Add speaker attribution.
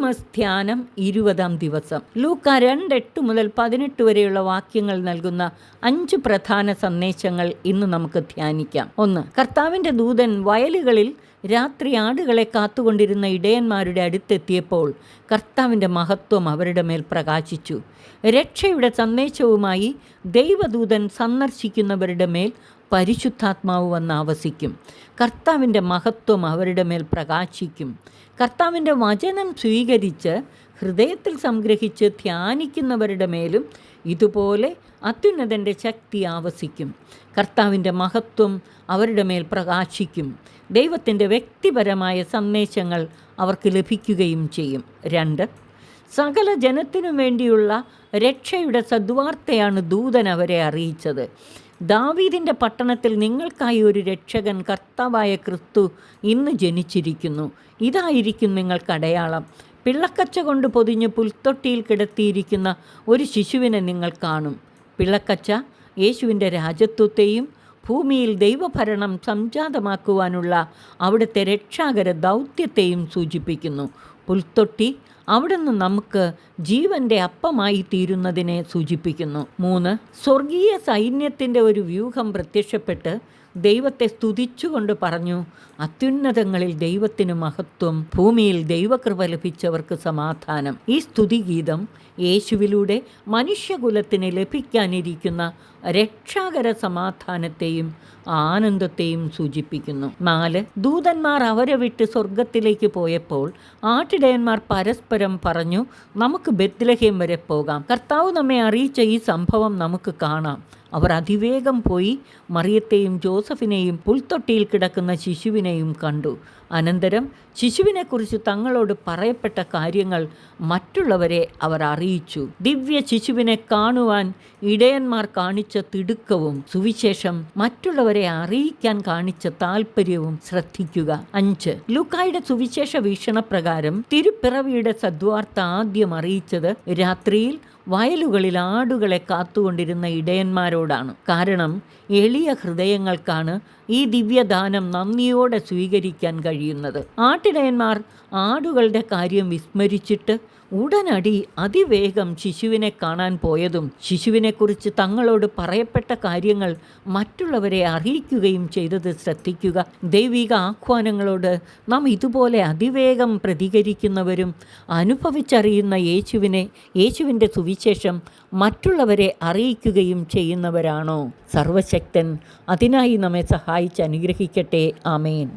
Speaker 1: Christmas ധ്യാനം 20-ാം ദിവസം. ലൂക്ക 2:8 മുതൽ 18 വരെയുള്ള വാക്യങ്ങൾ നൽകുന്ന 5 പ്രധാന സന്ദേശങ്ങൾ ഇന്ന് നമുക്ക് ധ്യാനിക്കാം. 1. കർത്താവിൻ്റെ ദൂതൻ വയലുകളിൽ രാത്രി ആടുകളെ കാത്തുകൊണ്ടിരുന്ന ഇടയന്മാരുടെ അടുത്തെത്തിയപ്പോൾ കർത്താവിൻ്റെ മഹത്വം അവരുടെ മേൽ പ്രകാശിച്ചു. രക്ഷയുടെ സന്ദേശവുമായി ദൈവദൂതൻ സന്ദർശിക്കുന്നവരുടെ മേൽ പരിശുദ്ധാത്മാവ് വന്ന് ആവസിക്കും. കർത്താവിൻ്റെ മഹത്വം അവരുടെ മേൽ പ്രകാശിക്കും. കർത്താവിൻ്റെ വചനം സ്വീകരിച്ച് ഹൃദയത്തിൽ സംഗ്രഹിച്ച് ധ്യാനിക്കുന്നവരുടെ മേലും ഇതുപോലെ അത്യുന്നതൻ്റെ ശക്തി ആവസിക്കും. കർത്താവിൻ്റെ മഹത്വം അവരുടെ മേൽ പ്രകാശിക്കും. ദൈവത്തിൻ്റെ വ്യക്തിപരമായ സന്ദേശങ്ങൾ അവർക്ക് ലഭിക്കുകയും ചെയ്യും. 2. സകല ജനത്തിനും വേണ്ടിയുള്ള രക്ഷയുടെ സദ്വാർത്തയാണ് ദൂതൻ അവരെ അറിയിച്ചത്. ദാവീദിൻ്റെ പട്ടണത്തിൽ നിങ്ങൾക്കായി ഒരു രക്ഷകൻ കർത്താവായ ക്രിസ്തു ഇന്ന് ജനിച്ചിരിക്കുന്നു. ഇതായിരിക്കും നിങ്ങൾക്ക് അടയാളം. പിള്ളക്കച്ച കൊണ്ട് പൊതിഞ്ഞ് പുൽത്തൊട്ടിയിൽ കിടത്തിയിരിക്കുന്ന ഒരു ശിശുവിനെ നിങ്ങൾ കാണും. പിള്ളക്കച്ച യേശുവിൻ്റെ രാജത്വത്തെയും ഭൂമിയിൽ ദൈവഭരണം സംജാതമാക്കുവാനുള്ള അവിടുത്തെ രക്ഷാകര ദൗത്യത്തെയും സൂചിപ്പിക്കുന്നു. പുൽത്തൊട്ടി അവിടുന്ന് നമുക്ക് ജീവൻ്റെ അപ്പമായി തീരുന്നതിനെ സൂചിപ്പിക്കുന്നു. 3. സ്വർഗീയ സൈന്യത്തിൻ്റെ ഒരു വ്യൂഹം പ്രത്യക്ഷപ്പെട്ട് ദൈവത്തെ സ്തുതിച്ചുകൊണ്ട് പറഞ്ഞു, അത്യുന്നതങ്ങളിൽ ദൈവത്തിന് മഹത്വം, ഭൂമിയിൽ ദൈവകൃപ ലഭിച്ചവർക്ക് സമാധാനം. ഈ സ്തുതിഗീതം യേശുവിലൂടെ മനുഷ്യകുലത്തിന് ലഭിക്കാനിരിക്കുന്ന രക്ഷാകര സമാധാനത്തെയും ആനന്ദത്തെയും സൂചിപ്പിക്കുന്നു. 4. ദൂതന്മാർ അവരെ വിട്ട് സ്വർഗത്തിലേക്ക് പോയപ്പോൾ ആട്ടിടയന്മാർ പരസ്പരം പറഞ്ഞു, നമുക്ക് ബെത്ലഹേം വരെ പോകാം. കർത്താവ് നമ്മെ അറിയിച്ച ഈ സംഭവം നമുക്ക് കാണാം. അവർ അതിവേഗം പോയി മറിയത്തെയും ജോസഫിനെയും പുൽത്തൊട്ടിയിൽ കിടക്കുന്ന ശിശുവിനെയും കണ്ടു. അനന്തരം ശിശുവിനെക്കുറിച്ച് തങ്ങളോട് പറയപ്പെട്ട കാര്യങ്ങൾ മറ്റുള്ളവരെ അവർ അറിയിച്ചു. ദിവ്യ ശിശുവിനെ കാണുവാൻ ഇടയന്മാർ കാണിച്ച തിടുക്കവും സുവിശേഷം മറ്റുള്ളവരെ അറിയിക്കാൻ കാണിച്ച താല്പര്യവും ശ്രദ്ധിക്കുക. 5. ലൂക്കായുടെ സുവിശേഷ വീക്ഷണപ്രകാരം തിരുപ്പിറവിയുടെ സദ്വാർത്ത ആദ്യം അറിയിച്ചത് രാത്രിയിൽ വയലുകളിൽ ആടുകളെ കാത്തുകൊണ്ടിരുന്ന ഇടയന്മാരോടാണ്. കാരണം എളിയ ഹൃദയങ്ങൾക്കാണ് ഈ ദിവ്യദാനം നന്ദിയോടെ സ്വീകരിക്കാൻ കഴിയുന്നത്. ആട്ടിടയന്മാർ ആടുകളുടെ കാര്യം വിസ്മരിച്ചിട്ട് ഉടനടി അതിവേഗം ശിശുവിനെ കാണാൻ പോയതും ശിശുവിനെക്കുറിച്ച് തങ്ങളോട് പറയപ്പെട്ട കാര്യങ്ങൾ മറ്റുള്ളവരെ അറിയിക്കുകയും ചെയ്തത് ശ്രദ്ധിക്കുക. ദൈവിക ആഹ്വാനങ്ങളോട് നാം ഇതുപോലെ അതിവേഗം പ്രതികരിക്കുന്നവരും അനുഭവിച്ചറിയുന്ന യേശുവിൻ്റെ സുവിശേഷം മറ്റുള്ളവരെ അറിയിക്കുകയും ചെയ്യുന്നവരാണോ? സർവശക്തൻ അതിനായി നമ്മെ സഹായിച്ച് അനുഗ്രഹിക്കട്ടെ. ആമേൻ.